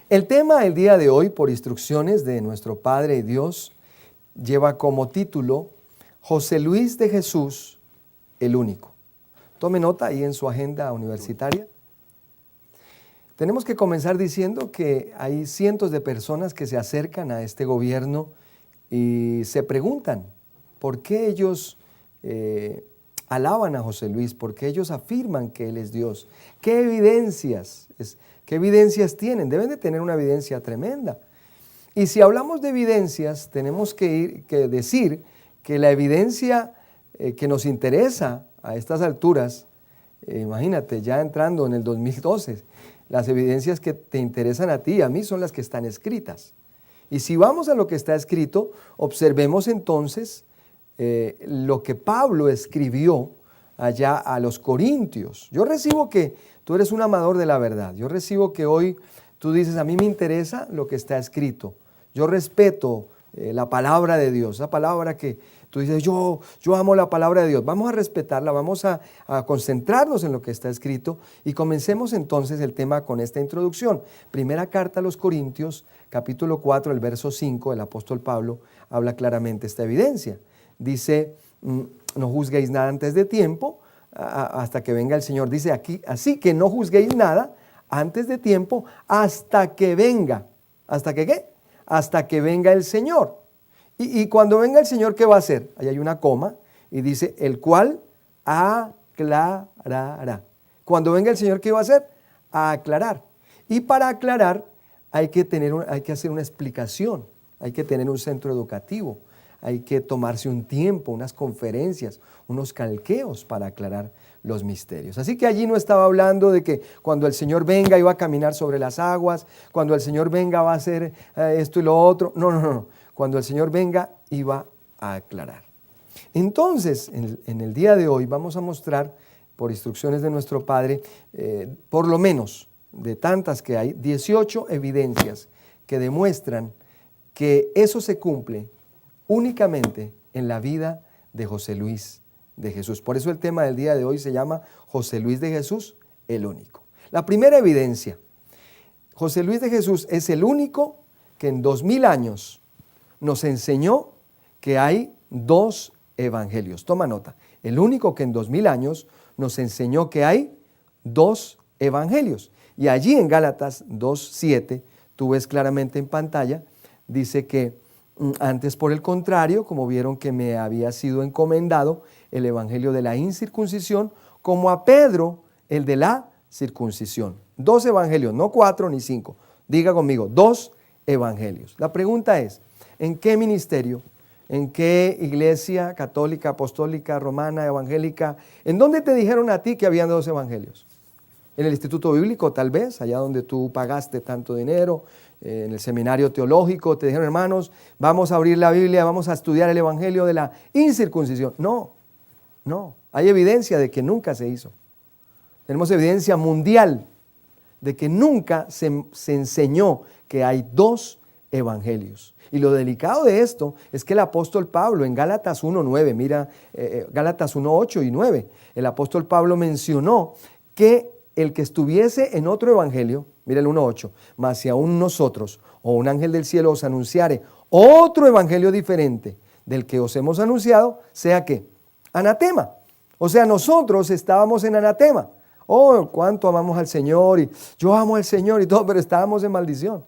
El tema del día de hoy, por instrucciones de nuestro Padre y Dios, lleva como título José Luis de Jesús, el único. Tome nota ahí en su agenda universitaria. Tenemos que comenzar diciendo que hay cientos de personas que se acercan a este gobierno y se preguntan por qué ellos alaban a José Luis, por qué ellos afirman que Él es Dios. ¿Qué evidencias tienen? Deben de tener una evidencia tremenda. Y si hablamos de evidencias, tenemos que decir que la evidencia que nos interesa a estas alturas, imagínate, ya entrando en el 2012, las evidencias que te interesan a ti y a mí son las que están escritas. Y si vamos a lo que está escrito, observemos entonces lo que Pablo escribió allá a los Corintios. Yo recibo que tú eres un amador de la verdad. Yo recibo que hoy tú dices, a mí me interesa lo que está escrito. Yo respeto la palabra de Dios, esa palabra que tú dices, yo amo la palabra de Dios. Vamos a respetarla, vamos a concentrarnos en lo que está escrito y comencemos entonces el tema con esta introducción. Primera carta a los Corintios, capítulo 4, el verso 5, el apóstol Pablo habla claramente esta evidencia. Dice, no juzguéis nada antes de tiempo, hasta que venga el Señor. Dice aquí, así que no juzguéis nada antes de tiempo, hasta que venga. ¿Hasta que qué? Hasta que venga el Señor. Y cuando venga el Señor, ¿qué va a hacer? Ahí hay una coma y dice, el cual aclarará. Cuando venga el Señor, ¿qué va a hacer? A aclarar. Y para aclarar hay que hacer una explicación, hay que tener un centro educativo, hay que tomarse un tiempo, unas conferencias, unos calqueos para aclarar los misterios. Así que allí no estaba hablando de que cuando el Señor venga iba a caminar sobre las aguas, cuando el Señor venga va a hacer esto y lo otro. No. Cuando el Señor venga iba a aclarar. Entonces, en el día de hoy vamos a mostrar, por instrucciones de nuestro Padre, por lo menos de tantas que hay, 18 evidencias que demuestran que eso se cumple únicamente en la vida de José Luis de Jesús. Por eso el tema del día de hoy se llama José Luis de Jesús, el único. La primera evidencia, José Luis de Jesús es el único que en 2000 años nos enseñó que hay dos evangelios. Toma nota, el único que en 2000 años nos enseñó que hay dos evangelios. Y allí en Gálatas 2:7, tú ves claramente en pantalla, dice que antes, por el contrario, como vieron que me había sido encomendado el evangelio de la incircuncisión, como a Pedro el de la circuncisión. Dos evangelios, no 4 ni 5. Diga conmigo, dos evangelios. La pregunta es, ¿en qué ministerio, en qué iglesia católica, apostólica, romana, evangélica, en dónde te dijeron a ti que habían dos evangelios? En el Instituto Bíblico, tal vez, allá donde tú pagaste tanto dinero, en el seminario teológico, te dijeron, hermanos, vamos a abrir la Biblia, vamos a estudiar el evangelio de la incircuncisión. No, hay evidencia de que nunca se hizo. Tenemos evidencia mundial de que nunca se enseñó que hay dos evangelios. Y lo delicado de esto es que el apóstol Pablo en Gálatas 1:9, mira, Gálatas 1:8 y 9, el apóstol Pablo mencionó que el que estuviese en otro evangelio, mira el 1:8, mas si aún nosotros o un ángel del cielo os anunciare otro evangelio diferente del que os hemos anunciado, sea que anatema. O sea, nosotros estábamos en anatema. Oh, cuánto amamos al Señor y yo amo al Señor y todo, pero estábamos en maldición.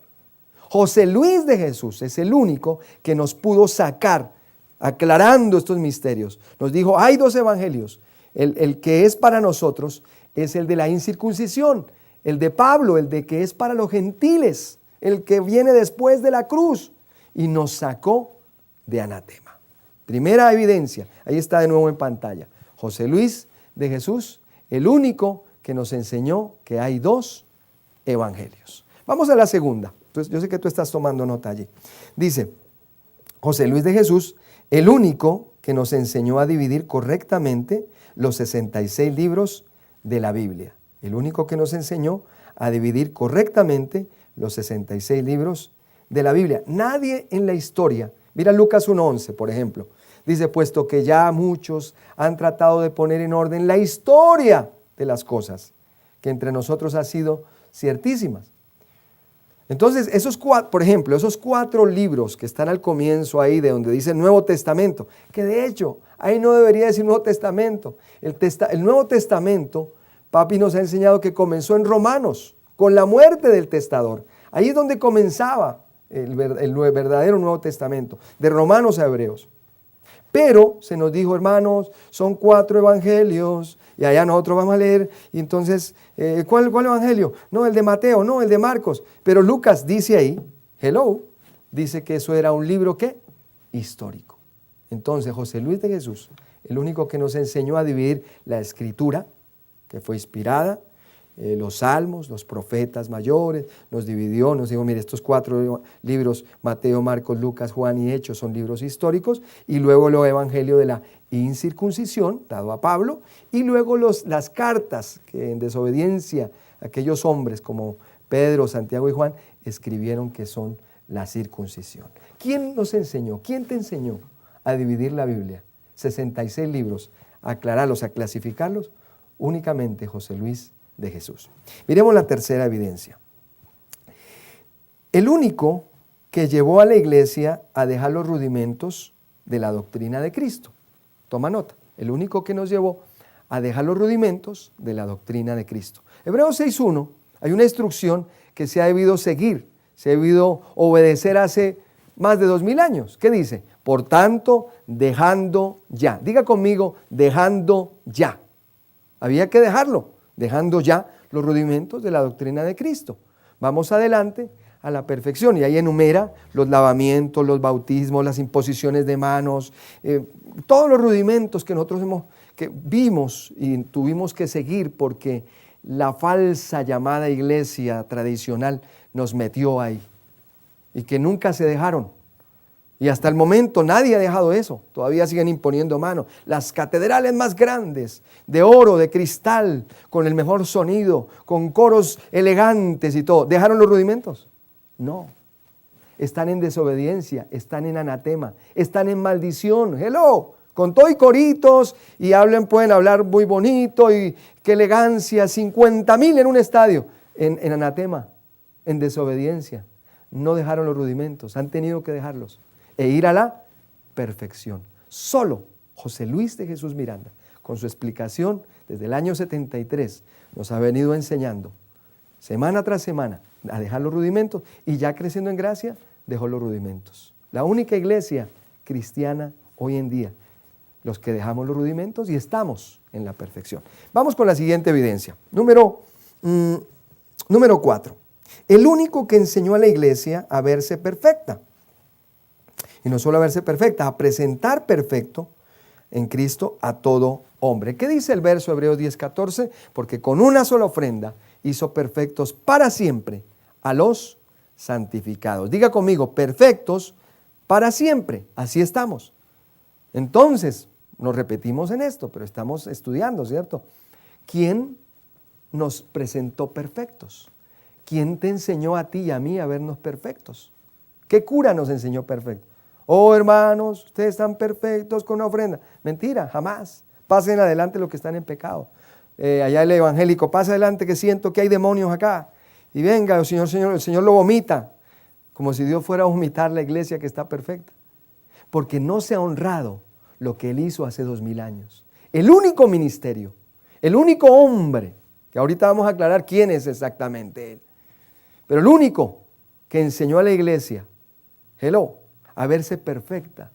José Luis de Jesús es el único que nos pudo sacar, aclarando estos misterios. Nos dijo, hay dos evangelios. El que es para nosotros es el de la incircuncisión, el de Pablo, el de que es para los gentiles, el que viene después de la cruz, y nos sacó de anatema. Primera evidencia, ahí está de nuevo en pantalla. José Luis de Jesús, el único que nos enseñó que hay dos evangelios. Vamos a la segunda. Entonces, yo sé que tú estás tomando nota allí. Dice, José Luis de Jesús, el único que nos enseñó a dividir correctamente los 66 libros de la Biblia. El único que nos enseñó a dividir correctamente los 66 libros de la Biblia. Nadie en la historia, mira Lucas 1:11, por ejemplo, dice, puesto que ya muchos han tratado de poner en orden la historia de las cosas, que entre nosotros ha sido ciertísimas. Entonces, por ejemplo, esos 4 libros que están al comienzo ahí, de donde dice Nuevo Testamento, que de hecho, ahí no debería decir Nuevo Testamento. El Nuevo Testamento, papi nos ha enseñado que comenzó en Romanos, con la muerte del testador. Ahí es donde comenzaba el verdadero Nuevo Testamento, de Romanos a Hebreos. Pero se nos dijo, hermanos, son 4 evangelios, y allá nosotros vamos a leer, y entonces, ¿cuál evangelio? No, el de Mateo, no, el de Marcos. Pero Lucas dice ahí, dice que eso era un libro, ¿qué? Histórico. Entonces, José Luis de Jesús, el único que nos enseñó a dividir la escritura, que fue inspirada, los salmos, los profetas mayores, nos dividió, nos dijo, mire, estos 4 libros, Mateo, Marcos, Lucas, Juan y Hechos, son libros históricos, y luego el evangelio de la incircuncisión, dado a Pablo, y luego las cartas que en desobediencia aquellos hombres como Pedro, Santiago y Juan escribieron, que son la circuncisión. ¿Quién nos enseñó? ¿Quién te enseñó a dividir la Biblia? 66 libros, a aclararlos, a clasificarlos, únicamente José Luis de Jesús. Miremos la tercera evidencia. El único que llevó a la iglesia a dejar los rudimentos de la doctrina de Cristo. Toma nota. El único que nos llevó a dejar los rudimentos de la doctrina de Cristo. Hebreos 6.1, hay una instrucción que se ha debido seguir, se ha debido obedecer hace más de 2000 años. ¿Qué dice? Por tanto, dejando ya. Diga conmigo, dejando ya. Había que dejarlo. Dejando ya los rudimentos de la doctrina de Cristo. Vamos adelante a la perfección, y ahí enumera los lavamientos, los bautismos, las imposiciones de manos, todos los rudimentos que nosotros que vimos y tuvimos que seguir porque la falsa llamada iglesia tradicional nos metió ahí, y que nunca se dejaron. Y hasta el momento nadie ha dejado eso. Todavía siguen imponiendo mano. Las catedrales más grandes, de oro, de cristal, con el mejor sonido, con coros elegantes y todo. ¿Dejaron los rudimentos? No. Están en desobediencia, están en anatema, están en maldición. Con todo y coritos, y pueden hablar muy bonito, y qué elegancia, 50,000 en un estadio. En anatema, en desobediencia. No dejaron los rudimentos, han tenido que dejarlos. E ir a la perfección. Solo José Luis de Jesús Miranda, con su explicación desde el año 73, nos ha venido enseñando semana tras semana a dejar los rudimentos, y ya creciendo en gracia, dejó los rudimentos. La única iglesia cristiana hoy en día, los que dejamos los rudimentos y estamos en la perfección. Vamos con la siguiente evidencia. Número 4. El único que enseñó a la iglesia a verse perfecta. Y no solo a verse perfecta, a presentar perfecto en Cristo a todo hombre. ¿Qué dice el verso Hebreos 10:14? Porque con una sola ofrenda hizo perfectos para siempre a los santificados. Diga conmigo, perfectos para siempre. Así estamos. Entonces, nos repetimos en esto, pero estamos estudiando, ¿cierto? ¿Quién nos presentó perfectos? ¿Quién te enseñó a ti y a mí a vernos perfectos? ¿Qué cura nos enseñó perfectos? Oh, hermanos, ustedes están perfectos con una ofrenda. Mentira, jamás. Pasen adelante los que están en pecado. Allá el evangélico, pasa adelante que siento que hay demonios acá. Y venga, el Señor lo vomita. Como si Dios fuera a vomitar la iglesia que está perfecta. Porque no se ha honrado lo que Él hizo hace 2000 años. El único ministerio, el único hombre, que ahorita vamos a aclarar quién es exactamente Él. Pero el único que enseñó a la iglesia, a verse perfecta,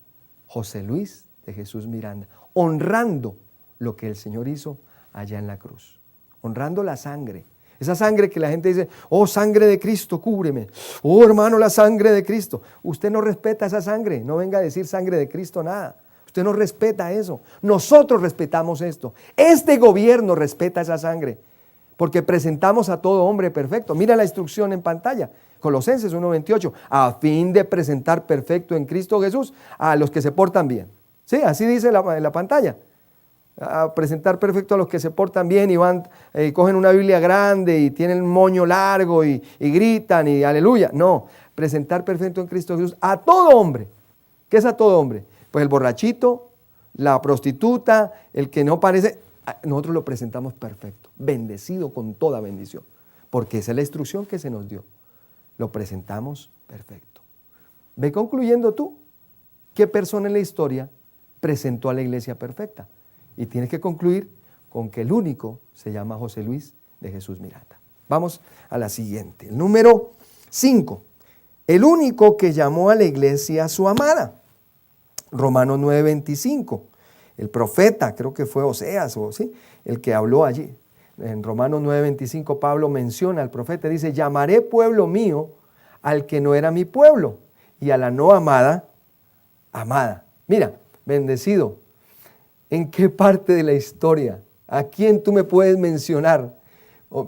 José Luis de Jesús Miranda, honrando lo que el Señor hizo allá en la cruz, honrando la sangre, esa sangre que la gente dice, oh, sangre de Cristo, cúbreme, oh, hermano, la sangre de Cristo. Usted no respeta esa sangre, no venga a decir sangre de Cristo nada, usted no respeta eso, nosotros respetamos esto, este gobierno respeta esa sangre, porque presentamos a todo hombre perfecto. Mira la instrucción en pantalla, Colosenses 1:28, a fin de presentar perfecto en Cristo Jesús a los que se portan bien. Sí, así dice en la pantalla. A presentar perfecto a los que se portan bien y van, cogen una Biblia grande y tienen un moño largo y gritan y aleluya. No, presentar perfecto en Cristo Jesús a todo hombre. ¿Qué es a todo hombre? Pues el borrachito, la prostituta, el que no parece, nosotros lo presentamos perfecto, bendecido con toda bendición, porque esa es la instrucción que se nos dio. lo presentamos perfecto. Ve concluyendo tú qué persona en la historia presentó a la iglesia perfecta. Y tienes que concluir con que el único se llama José Luis de Jesús Miranda. Vamos a la siguiente. El número 5. El único que llamó a la iglesia su amada. Romanos 9:25. El profeta, creo que fue Oseas, ¿sí?, el que habló allí. En Romanos 9:25 Pablo menciona al profeta, dice, llamaré pueblo mío al que no era mi pueblo y a la no amada, amada. Mira, bendecido, ¿en qué parte de la historia? ¿A quién tú me puedes mencionar?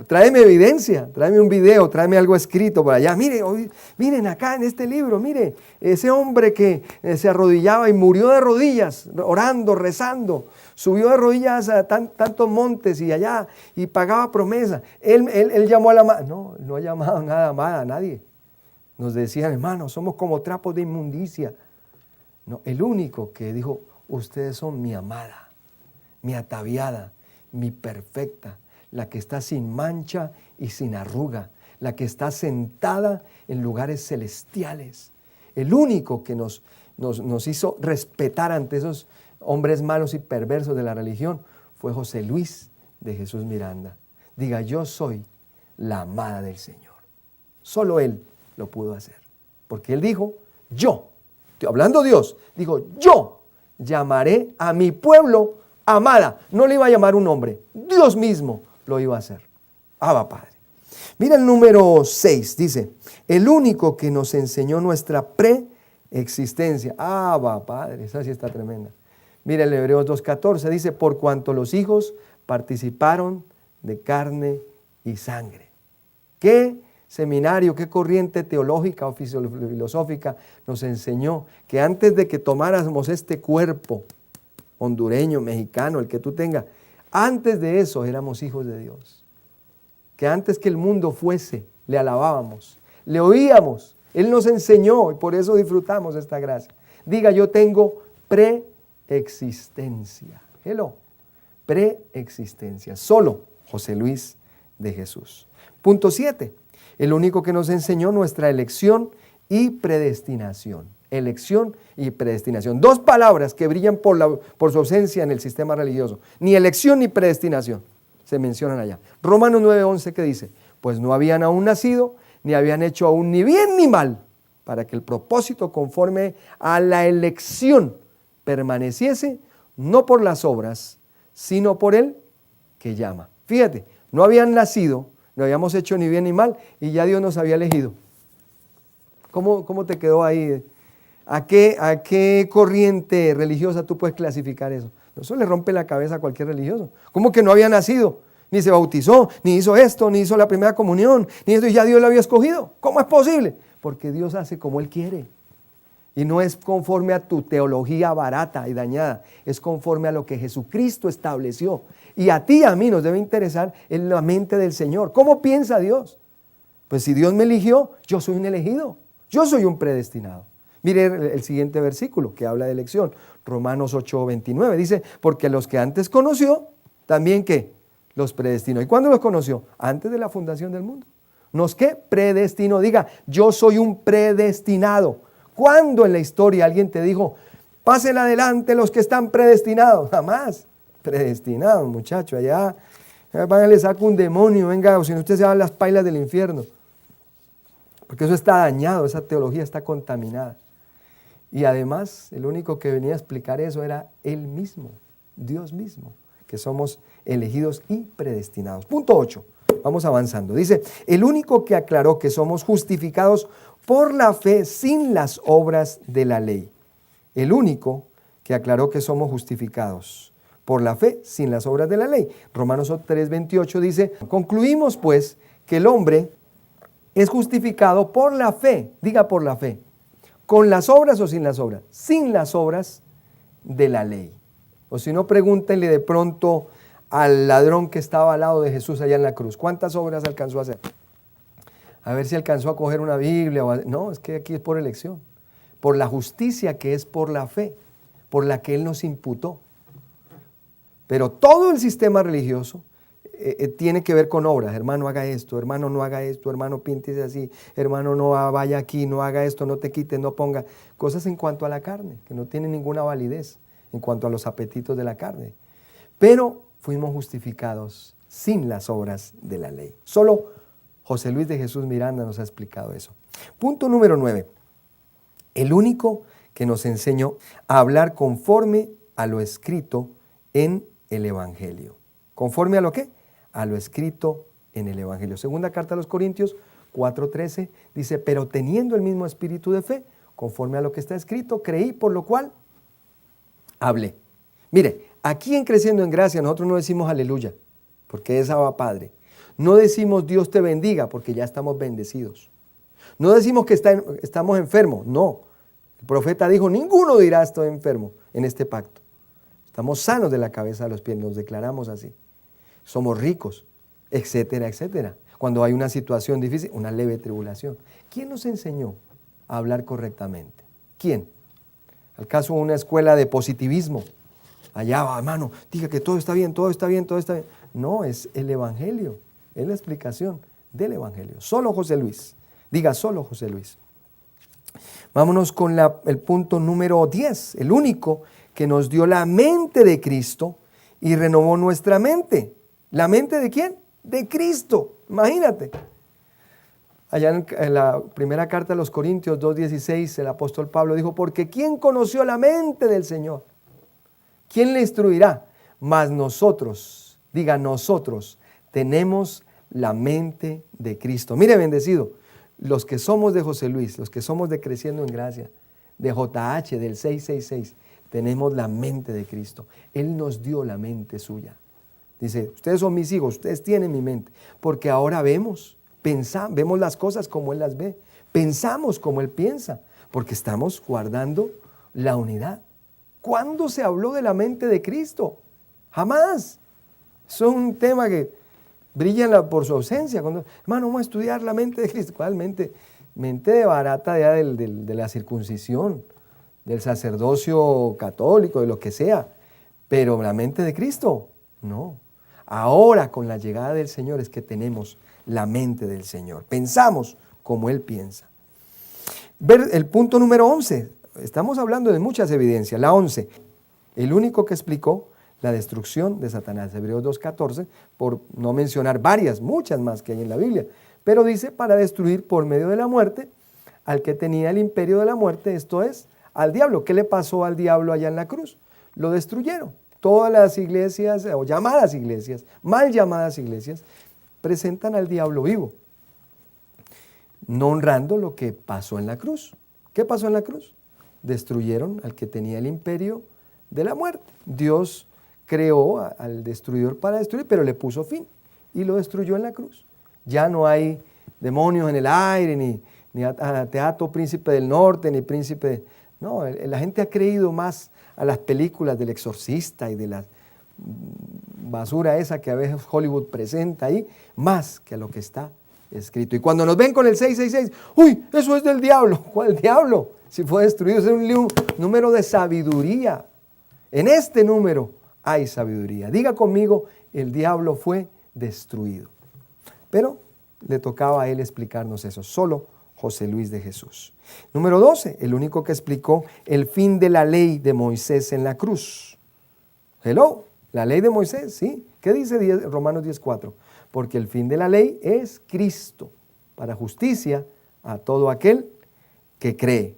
Tráeme evidencia, tráeme un video, tráeme algo escrito por allá. Miren acá en este libro, mire, ese hombre que se arrodillaba y murió de rodillas, orando, rezando, subió de rodillas a tantos montes y allá y pagaba promesa. Él llamó a la amada. No, no ha llamado nada amada a nadie. Nos decían, hermanos, somos como trapos de inmundicia. No, el único que dijo, ustedes son mi amada, mi ataviada, mi perfecta, la que está sin mancha y sin arruga, la que está sentada en lugares celestiales. El único que nos hizo respetar ante esos hombres malos y perversos de la religión fue José Luis de Jesús Miranda. Diga, yo soy la amada del Señor. Solo Él lo pudo hacer. Porque Él dijo, yo, estoy hablando Dios, dijo, yo llamaré a mi pueblo amada. No le iba a llamar un hombre, Dios mismo lo iba a hacer. Abba Padre. Mira el número 6, dice, el único que nos enseñó nuestra preexistencia. Abba Padre, esa sí está tremenda. Mira el Hebreos 2:14, dice, por cuanto los hijos participaron de carne y sangre. ¿Qué seminario, qué corriente teológica o filosófica nos enseñó que antes de que tomáramos este cuerpo hondureño, mexicano, el que tú tengas, antes de eso éramos hijos de Dios? Que antes que el mundo fuese, le alabábamos, le oíamos, Él nos enseñó y por eso disfrutamos esta gracia. Diga, yo tengo preexistencia. Hello, preexistencia. Solo José Luis de Jesús. Punto 7. El único que nos enseñó nuestra elección y predestinación. Elección y predestinación. Dos palabras que brillan por su ausencia en el sistema religioso. Ni elección ni predestinación se mencionan allá. Romanos 9:11, ¿qué dice? Pues no habían aún nacido, ni habían hecho aún ni bien ni mal, para que el propósito conforme a la elección permaneciese, no por las obras, sino por el que llama. Fíjate, no habían nacido, no habíamos hecho ni bien ni mal, y ya Dios nos había elegido. ¿Cómo te quedó ahí? ¿A qué corriente religiosa tú puedes clasificar eso? Eso le rompe la cabeza a cualquier religioso. ¿Cómo que no había nacido? Ni se bautizó, ni hizo esto, ni hizo la primera comunión, ni esto, y ya Dios lo había escogido. ¿Cómo es posible? Porque Dios hace como Él quiere. Y no es conforme a tu teología barata y dañada, es conforme a lo que Jesucristo estableció. Y a ti y a mí nos debe interesar en la mente del Señor. ¿Cómo piensa Dios? Pues si Dios me eligió, yo soy un elegido, yo soy un predestinado. Mire el siguiente versículo que habla de elección, Romanos 8:29, dice, porque los que antes conoció, también ¿qué? Los predestinó. ¿Y cuándo los conoció? Antes de la fundación del mundo. ¿Nos qué? Predestinó. Diga, yo soy un predestinado. ¿Cuándo en la historia alguien te dijo, pasen adelante los que están predestinados? Jamás. Predestinados, muchacho, allá van a le saco un demonio, venga, o si no usted se va a las pailas del infierno. Porque eso está dañado, esa teología está contaminada. Y además, el único que venía a explicar eso era Él mismo, Dios mismo, que somos elegidos y predestinados. Punto 8, vamos avanzando. Dice, el único que aclaró que somos justificados por la fe sin las obras de la ley. El único que aclaró que somos justificados por la fe sin las obras de la ley. Romanos 3:28 dice, concluimos pues que el hombre es justificado por la fe, diga por la fe, ¿con las obras o sin las obras? Sin las obras de la ley. O si no, pregúntenle de pronto al ladrón que estaba al lado de Jesús allá en la cruz. ¿Cuántas obras alcanzó a hacer? A ver si alcanzó a coger una Biblia. No, es que aquí es por elección. Por la justicia que es por la fe, por la que Él nos imputó. Pero todo el sistema religioso tiene que ver con obras. Hermano, haga esto, hermano, no haga esto, hermano, píntese así, hermano, no vaya aquí, no haga esto, no te quites, no ponga. Cosas en cuanto a la carne, que no tienen ninguna validez en cuanto a los apetitos de la carne. Pero fuimos justificados sin las obras de la ley. Solo José Luis de Jesús Miranda nos ha explicado eso. Punto número 9. El único que nos enseñó a hablar conforme a lo escrito en el Evangelio. ¿Conforme a lo qué? A lo escrito en el Evangelio. Segunda carta a los Corintios 4:13 dice, pero teniendo el mismo espíritu de fe, conforme a lo que está escrito, creí, por lo cual hablé. Mire, aquí en Creciendo en Gracia nosotros no decimos aleluya, porque es Abba Padre. No decimos Dios te bendiga, porque ya estamos bendecidos. No decimos que estamos enfermos, no. El profeta dijo, ninguno dirá estoy enfermo en este pacto. Estamos sanos de la cabeza a los pies, nos declaramos así. Somos ricos, etcétera, etcétera. Cuando hay una situación difícil, una leve tribulación. ¿Quién nos enseñó a hablar correctamente? ¿Quién? ¿Al caso una escuela de positivismo? Allá va, hermano, diga que todo está bien, todo está bien, todo está bien. No, es el Evangelio, es la explicación del Evangelio. Solo José Luis. Diga solo José Luis. Vámonos con el punto número 10. El único que nos dio la mente de Cristo y renovó nuestra mente. ¿La mente de quién? De Cristo. Imagínate. Allá en la primera carta a los Corintios 2:16, el apóstol Pablo dijo, porque ¿quién conoció la mente del Señor? ¿Quién le instruirá? Mas nosotros, diga nosotros, tenemos la mente de Cristo. Mire, bendecido, los que somos de José Luis, los que somos de Creciendo en Gracia, de JH, del 666, tenemos la mente de Cristo. Él nos dio la mente suya. Dice, ustedes son mis hijos, ustedes tienen mi mente, porque ahora vemos las cosas como Él las ve, pensamos como Él piensa, porque estamos guardando la unidad. ¿Cuándo se habló de la mente de Cristo? Jamás. Eso es un tema que brilla por su ausencia. Cuando, hermano, vamos a estudiar la mente de Cristo. ¿Cuál mente? Mente de barata ya de la circuncisión, del sacerdocio católico, de lo que sea. Pero la mente de Cristo, no. Ahora con la llegada del Señor es que tenemos la mente del Señor. Pensamos como Él piensa. Ver el punto número 11. Estamos hablando de muchas evidencias. La 11. El único que explicó la destrucción de Satanás. Hebreos 2:14, por no mencionar muchas más que hay en la Biblia. Pero dice, para destruir por medio de la muerte al que tenía el imperio de la muerte, esto es, al diablo. ¿Qué le pasó al diablo allá en la cruz? Lo destruyeron. Todas las iglesias, o llamadas iglesias, mal llamadas iglesias, presentan al diablo vivo, no honrando lo que pasó en la cruz. ¿Qué pasó en la cruz? Destruyeron al que tenía el imperio de la muerte. Dios creó al destruidor para destruir, pero le puso fin y lo destruyó en la cruz. Ya no hay demonios en el aire, ni teatro príncipe del norte, ni príncipe... No, la gente ha creído más a las películas del exorcista y de la basura esa que a veces Hollywood presenta ahí, más que a lo que está escrito. Y cuando nos ven con el 666, ¡uy! Eso es del diablo. ¿Cuál diablo? Si fue destruido, es un número de sabiduría. En este número hay sabiduría. Diga conmigo, el diablo fue destruido. Pero le tocaba a él explicarnos eso, solo José Luis de Jesús. Número 12, el único que explicó el fin de la ley de Moisés en la cruz. Hello, la ley de Moisés, ¿sí? ¿Qué dice Romanos 10:4? Porque el fin de la ley es Cristo, para justicia a todo aquel que cree.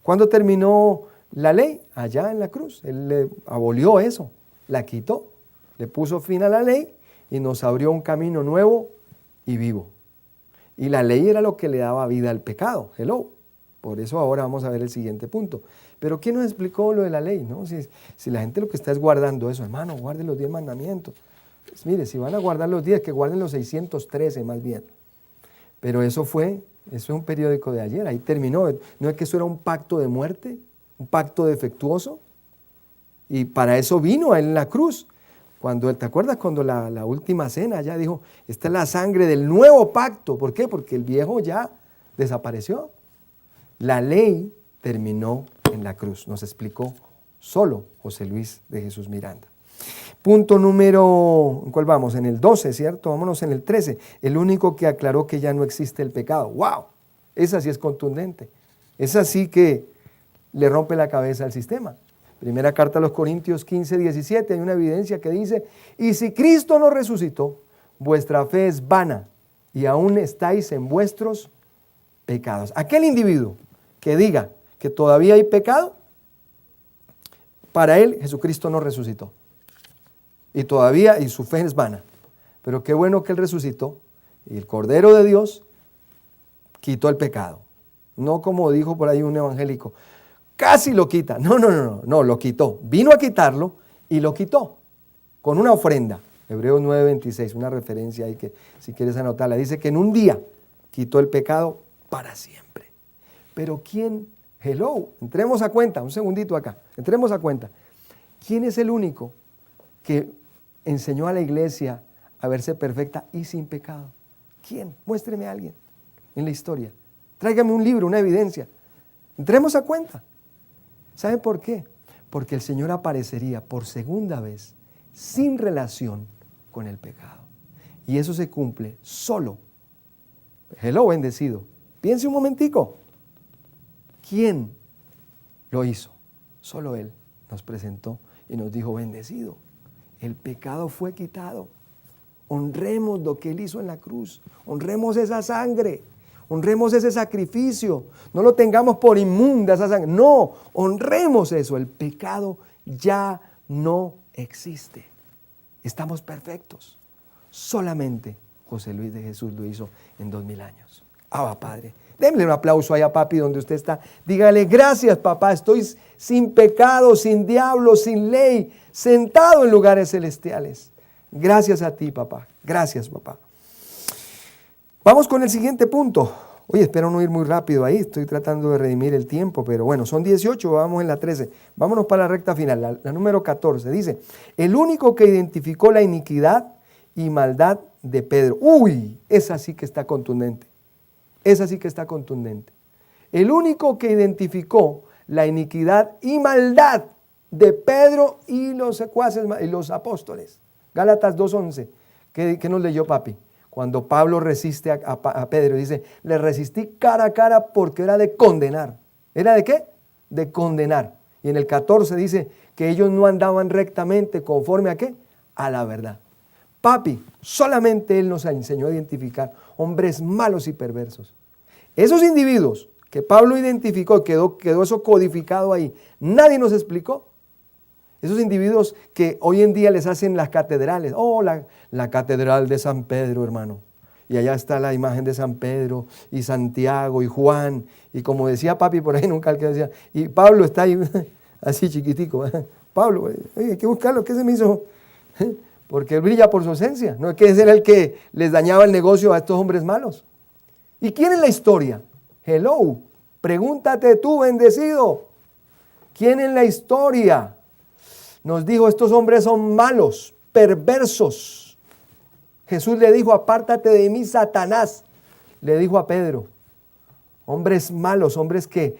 ¿Cuándo terminó la ley? Allá en la cruz. Él le abolió eso, la quitó, le puso fin a la ley y nos abrió un camino nuevo y vivo. Y la ley era lo que le daba vida al pecado. Hello. Por eso ahora vamos a ver el siguiente punto. Pero ¿quién nos explicó lo de la ley? ¿No? Si la gente lo que está es guardando eso, hermano, guarden los 10 mandamientos. Pues mire, si van a guardar los 10, que guarden los 613 más bien. Pero eso es un periódico de ayer, ahí terminó. ¿No es que eso era un pacto de muerte? ¿Un pacto defectuoso? Y para eso vino él en la cruz. ¿Te acuerdas cuando la última cena ya dijo, esta es la sangre del nuevo pacto? ¿Por qué? Porque el viejo ya desapareció. La ley terminó en la cruz, nos explicó solo José Luis de Jesús Miranda. Punto número, ¿en cuál vamos? En el 12, ¿cierto? Vámonos en el 13. El único que aclaró que ya no existe el pecado. ¡Wow! Esa sí es contundente. Esa sí que le rompe la cabeza al sistema. Primera carta a los Corintios 15, 17, hay una evidencia que dice, y si Cristo no resucitó, vuestra fe es vana y aún estáis en vuestros pecados. Aquel individuo que diga que todavía hay pecado, para él Jesucristo no resucitó. Y todavía, y su fe es vana. Pero qué bueno que él resucitó y el Cordero de Dios quitó el pecado. No como dijo por ahí un evangélico, casi lo quita. No, lo quitó. Vino a quitarlo y lo quitó con una ofrenda. Hebreos 9:26, una referencia ahí que si quieres anotarla. Dice que en un día quitó el pecado para siempre. Pero ¿quién? Hello, entremos a cuenta, un segundito acá, entremos a cuenta. ¿Quién es el único que enseñó a la iglesia a verse perfecta y sin pecado? ¿Quién? Muéstreme a alguien en la historia. Tráigame un libro, una evidencia. Entremos a cuenta. ¿Saben por qué? Porque el Señor aparecería por segunda vez sin relación con el pecado. Y eso se cumple solo. Hello, bendecido. Piense un momentico. ¿Quién lo hizo? Solo Él nos presentó y nos dijo, bendecido, el pecado fue quitado. Honremos lo que Él hizo en la cruz. Honremos esa sangre. Honremos ese sacrificio. No lo tengamos por inmunda esa sangre. No, honremos eso. El pecado ya no existe. Estamos perfectos. Solamente José Luis de Jesús lo hizo en 2000 años. Abba, Padre. Démosle un aplauso ahí a papi donde usted está. Dígale, gracias papá, estoy sin pecado, sin diablo, sin ley, sentado en lugares celestiales. Gracias a ti papá, gracias papá. Vamos con el siguiente punto. Oye, espero no ir muy rápido ahí, estoy tratando de redimir el tiempo, pero bueno, son 18, vamos en la 13. Vámonos para la recta final, la número 14. Dice, el único que identificó la iniquidad y maldad de Pedro. Uy, esa sí que está contundente. Esa sí que está contundente. El único que identificó la iniquidad y maldad de Pedro y los secuaces y los apóstoles. Gálatas 2:11. ¿Qué nos leyó papi? Cuando Pablo resiste a Pedro, dice, le resistí cara a cara porque era de condenar. ¿Era de qué? De condenar. Y en el 14 dice que ellos no andaban rectamente conforme a qué? A la verdad. Papi, solamente Él nos enseñó a identificar hombres malos y perversos. Esos individuos que Pablo identificó, quedó eso codificado ahí, nadie nos explicó. Esos individuos que hoy en día les hacen las catedrales. Oh, la catedral de San Pedro, hermano. Y allá está la imagen de San Pedro y Santiago y Juan. Y como decía papi por ahí, nunca el que decía, y Pablo está ahí, así chiquitico. Pablo, oye, hay que buscarlo, ¿qué se me hizo? Porque él brilla por su esencia. No es que ese era el que les dañaba el negocio a estos hombres malos. ¿Y quién es la historia? Hello, pregúntate tú, bendecido. ¿Quién en la historia nos dijo estos hombres son malos, perversos? Jesús le dijo, apártate de mí, Satanás. Le dijo a Pedro, hombres malos, hombres que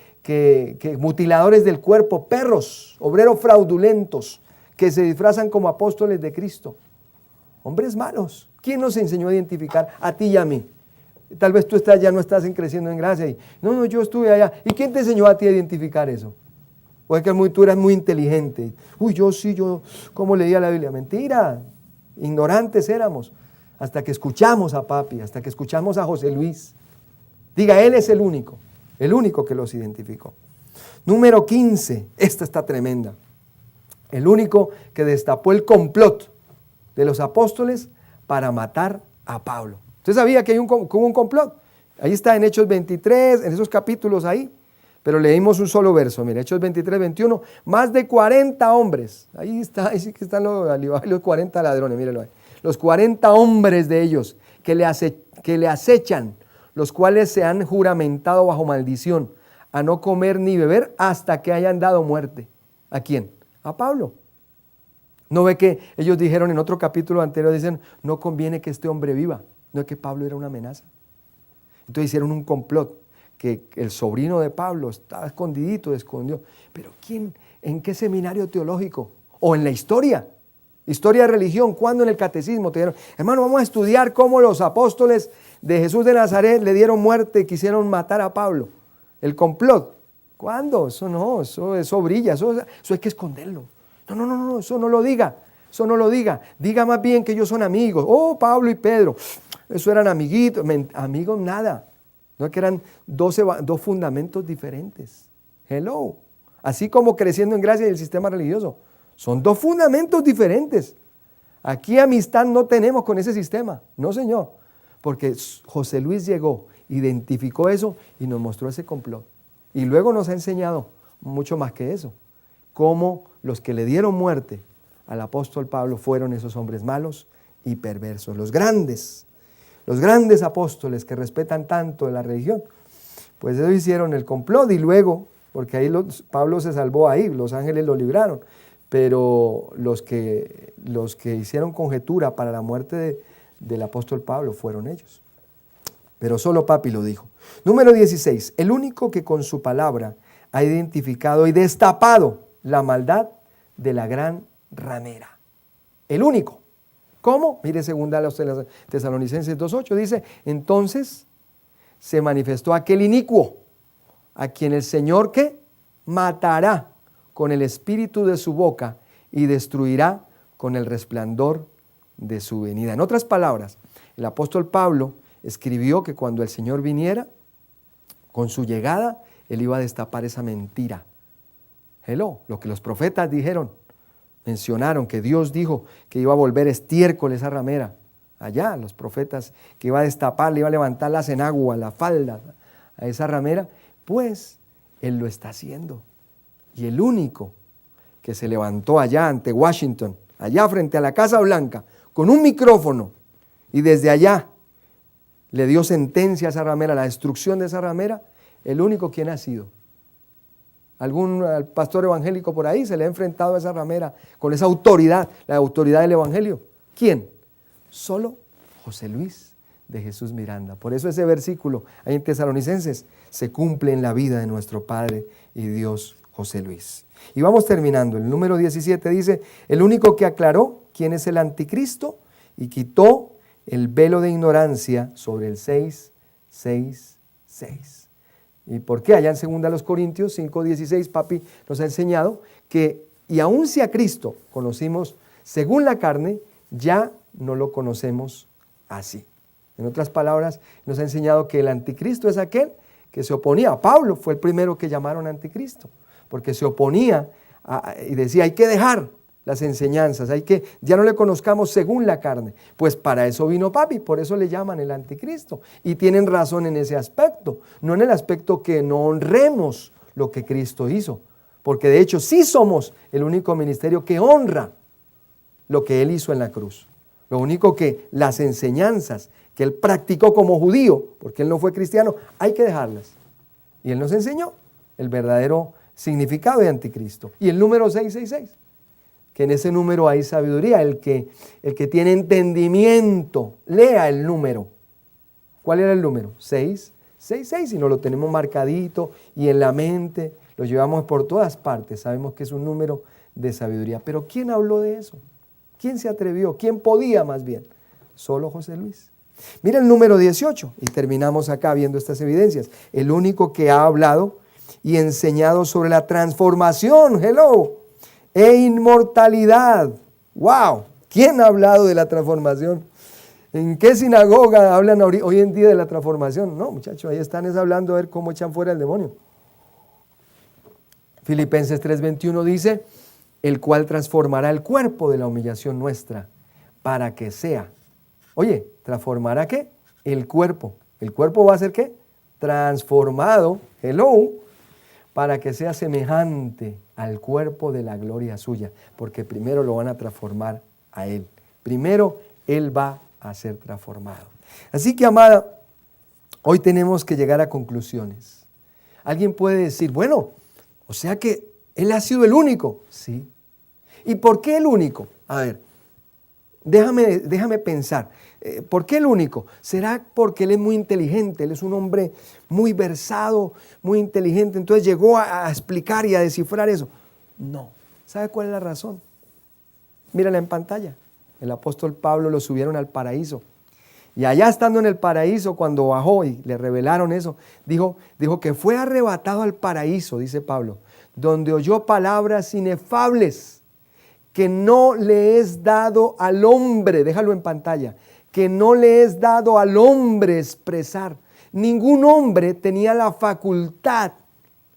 mutiladores del cuerpo, perros, obreros fraudulentos, que se disfrazan como apóstoles de Cristo. Hombres malos. ¿Quién nos enseñó a identificar a ti y a mí? Tal vez tú ya no estás creciendo en gracia. Y, no, yo estuve allá. ¿Y quién te enseñó a ti a identificar eso? O es que tú eras muy inteligente. Uy, yo, ¿cómo leía la Biblia? Mentira. Ignorantes éramos. Hasta que escuchamos a papi, hasta que escuchamos a José Luis. Diga, él es el único que los identificó. Número 15. Esta está tremenda. El único que destapó el complot de los apóstoles para matar a Pablo. ¿Usted sabía que hubo un complot? Ahí está en Hechos 23, en esos capítulos ahí. Pero leímos un solo verso. Mira, Hechos 23, 21. Más de 40 hombres. Ahí sí que están los 40 ladrones, mírenlo ahí. Los 40 hombres de ellos que le acechan, los cuales se han juramentado bajo maldición a no comer ni beber hasta que hayan dado muerte. ¿A quién? A Pablo. ¿No ve que ellos dijeron en otro capítulo anterior, dicen, no conviene que este hombre viva? ¿No es que Pablo era una amenaza? Entonces hicieron un complot, que el sobrino de Pablo estaba escondidito, escondió. Pero ¿quién? ¿En qué seminario teológico? ¿O en la historia? Historia de religión, ¿cuándo en el catecismo te dijeron, hermano, vamos a estudiar cómo los apóstoles de Jesús de Nazaret le dieron muerte y quisieron matar a Pablo? El complot. ¿Cuándo? Eso no, eso brilla, eso hay que esconderlo. No, eso no lo diga. Eso no lo diga. Diga más bien que ellos son amigos. Oh, Pablo y Pedro. Eso eran amiguitos. Amigos nada. No es que eran dos fundamentos diferentes. Hello. Así como creciendo en gracia y el sistema religioso. Son dos fundamentos diferentes. Aquí amistad no tenemos con ese sistema. No, señor. Porque José Luis llegó, identificó eso y nos mostró ese complot. Y luego nos ha enseñado mucho más que eso. Cómo los que le dieron muerte al apóstol Pablo fueron esos hombres malos y perversos. Los grandes apóstoles que respetan tanto de la religión, pues ellos hicieron el complot y luego, porque ahí Pablo se salvó ahí, los ángeles lo libraron, pero los que hicieron conjetura para la muerte del apóstol Pablo fueron ellos. Pero solo Papi lo dijo. Número 16, el único que con su palabra ha identificado y destapado la maldad de la gran ramera. El único. ¿Cómo? Mire, segunda a los Tesalonicenses 2:8 dice, entonces se manifestó aquel inicuo, a quien el Señor ¿qué? Matará con el espíritu de su boca y destruirá con el resplandor de su venida. En otras palabras, el apóstol Pablo escribió que cuando el Señor viniera, con su llegada, él iba a destapar esa mentira. Hello, lo que los profetas dijeron, mencionaron que Dios dijo que iba a volver estiércol esa ramera. Allá los profetas que iba a destapar, le iba a levantar la cenagua, la falda a esa ramera, pues él lo está haciendo. Y el único que se levantó allá ante Washington, allá frente a la Casa Blanca, con un micrófono, y desde allá le dio sentencia a esa ramera, la destrucción de esa ramera, el único quien ha sido. ¿Algún pastor evangélico por ahí se le ha enfrentado a esa ramera con esa autoridad, la autoridad del evangelio? ¿Quién? Solo José Luis de Jesús Miranda. Por eso ese versículo ahí en Tesalonicenses se cumple en la vida de nuestro Padre y Dios José Luis. Y vamos terminando. El número 17 dice, el único que aclaró quién es el anticristo y quitó el velo de ignorancia sobre el 666. ¿Y por qué? Allá en 2 Corintios 5:16, Papi nos ha enseñado que, y aun si a Cristo conocimos según la carne, ya no lo conocemos así. En otras palabras, nos ha enseñado que el anticristo es aquel que se oponía. Pablo fue el primero que llamaron anticristo, porque se oponía y decía, hay que dejar las enseñanzas, ya no le conozcamos según la carne. Pues para eso vino Papi, por eso le llaman el anticristo. Y tienen razón en ese aspecto, no en el aspecto que no honremos lo que Cristo hizo, porque de hecho sí somos el único ministerio que honra lo que Él hizo en la cruz. Lo único que las enseñanzas que Él practicó como judío, porque Él no fue cristiano, hay que dejarlas. Y Él nos enseñó el verdadero significado de anticristo. Y el número 666. Que en ese número hay sabiduría, el que tiene entendimiento, lea el número. ¿Cuál era el número? 666, y nos lo tenemos marcadito y en la mente, lo llevamos por todas partes, sabemos que es un número de sabiduría. Pero ¿quién habló de eso? ¿Quién se atrevió? ¿Quién podía más bien? Solo José Luis. Mira el número 18, y terminamos acá viendo estas evidencias. El único que ha hablado y enseñado sobre la transformación, e inmortalidad. ¡Wow! ¿Quién ha hablado de la transformación? ¿En qué sinagoga hablan hoy en día de la transformación? No, muchachos, ahí están hablando a ver cómo echan fuera el demonio. Filipenses 3:21 dice, el cual transformará el cuerpo de la humillación nuestra para que sea. Oye, ¿transformará qué? El cuerpo. ¿El cuerpo va a ser qué? Transformado. Para que sea semejante al cuerpo de la gloria suya, porque primero lo van a transformar a Él. Primero Él va a ser transformado. Así que, amada, hoy tenemos que llegar a conclusiones. Alguien puede decir, bueno, o sea que Él ha sido el único. Sí. ¿Y por qué el único? A ver, déjame pensar. ¿Por qué el único? ¿Será porque Él es muy inteligente? Él es un hombre muy versado, muy inteligente. Entonces llegó a explicar y a descifrar eso. No. ¿Sabe cuál es la razón? Mírala en pantalla. El apóstol Pablo lo subieron al paraíso. Y allá estando en el paraíso, cuando bajó y le revelaron eso, dijo que fue arrebatado al paraíso, dice Pablo, donde oyó palabras inefables que no le es dado al hombre, déjalo en pantalla, que no le es dado al hombre expresar. Ningún hombre tenía la facultad,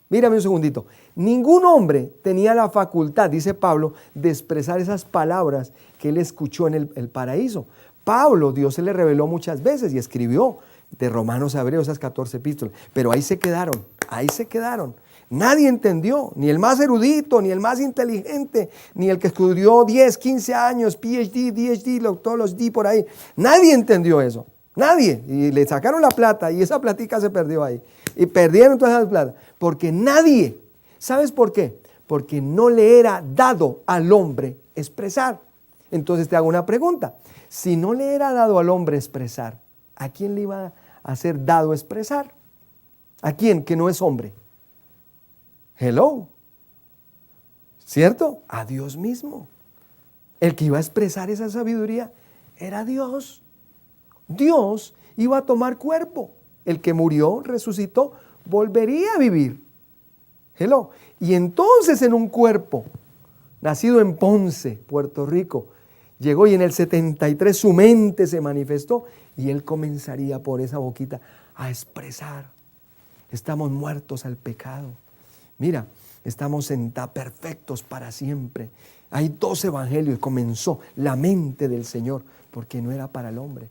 mírame un segundito, ningún hombre tenía la facultad, dice Pablo, de expresar esas palabras que él escuchó en el paraíso. Pablo, Dios se le reveló muchas veces y escribió de Romanos a Hebreos esas 14 epístolas, pero ahí se quedaron. Nadie entendió, ni el más erudito, ni el más inteligente, ni el que estudió 10, 15 años, PhD, DHD, todos los D por ahí. Nadie entendió eso, nadie. Y le sacaron la plata y esa platica se perdió ahí. Y perdieron todas esas plata, porque nadie, ¿sabes por qué? Porque no le era dado al hombre expresar. Entonces te hago una pregunta. Si no le era dado al hombre expresar, ¿a quién le iba a ser dado expresar? ¿A quién que no es hombre? Hello. ¿Cierto? A Dios mismo. El que iba a expresar esa sabiduría era Dios. Dios iba a tomar cuerpo. El que murió, resucitó, volvería a vivir. Hello. Y entonces en un cuerpo, nacido en Ponce, Puerto Rico, llegó y en el 73 su mente se manifestó y él comenzaría por esa boquita a expresar. Estamos muertos al pecado. Mira, estamos perfectos para siempre. Hay 2 evangelios. Comenzó la mente del Señor porque no era para el hombre.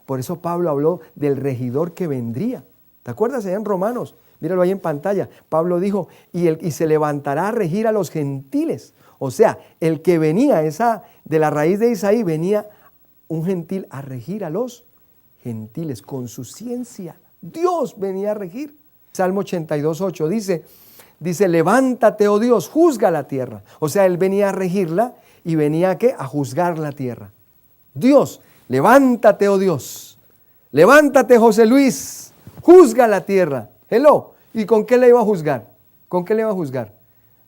Por eso Pablo habló del regidor que vendría. ¿Te acuerdas allá en Romanos? Míralo ahí en pantalla. Pablo dijo, y se levantará a regir a los gentiles. O sea, el que venía de la raíz de Isaí, venía un gentil a regir a los gentiles con su ciencia. Dios venía a regir. Salmo 82:8 dice, levántate, oh Dios, juzga la tierra. O sea, él venía a regirla y venía ¿a qué? A juzgar la tierra. Dios, levántate, oh Dios. Levántate, José Luis, juzga la tierra. Hello. ¿Y con qué le iba a juzgar? ¿Con qué le iba a juzgar?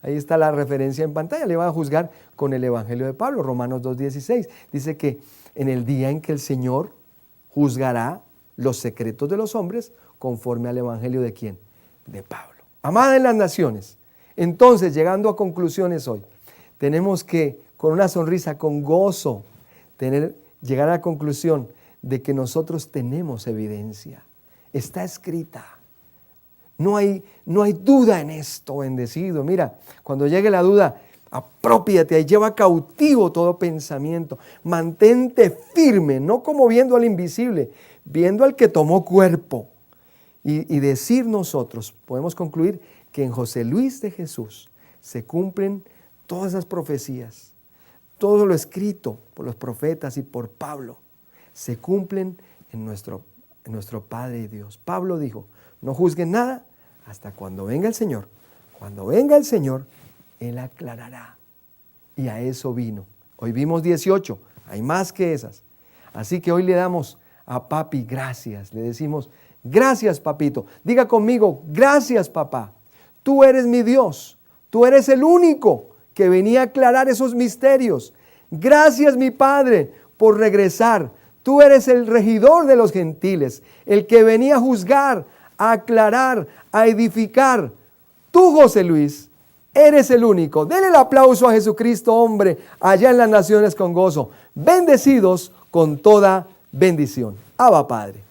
Ahí está la referencia en pantalla. Le va a juzgar con el Evangelio de Pablo, Romanos 2:16. Dice que en el día en que el Señor juzgará los secretos de los hombres conforme al Evangelio de ¿quién? De Pablo. Amada en las naciones. Entonces, llegando a conclusiones hoy, tenemos que, con una sonrisa, con gozo, llegar a la conclusión de que nosotros tenemos evidencia. Está escrita. No hay duda en esto, bendecido. Mira, cuando llegue la duda, apropiate y lleva cautivo todo pensamiento. Mantente firme, no como viendo al invisible, viendo al que tomó cuerpo. Y decir nosotros, podemos concluir que en José Luis de Jesús se cumplen todas esas profecías. Todo lo escrito por los profetas y por Pablo se cumplen en nuestro Padre y Dios. Pablo dijo, no juzguen nada hasta cuando venga el Señor. Cuando venga el Señor, Él aclarará. Y a eso vino. Hoy vimos 18, hay más que esas. Así que hoy le damos a papi gracias. Le decimos, gracias papito. Diga conmigo, gracias papá. Tú eres mi Dios. Tú eres el único que venía a aclarar esos misterios. Gracias mi Padre por regresar. Tú eres el regidor de los gentiles, el que venía a juzgar, a aclarar, a edificar. Tú, José Luis, eres el único. Denle el aplauso a Jesucristo, hombre, allá en las naciones con gozo. Bendecidos con toda bendición. Abba, Padre.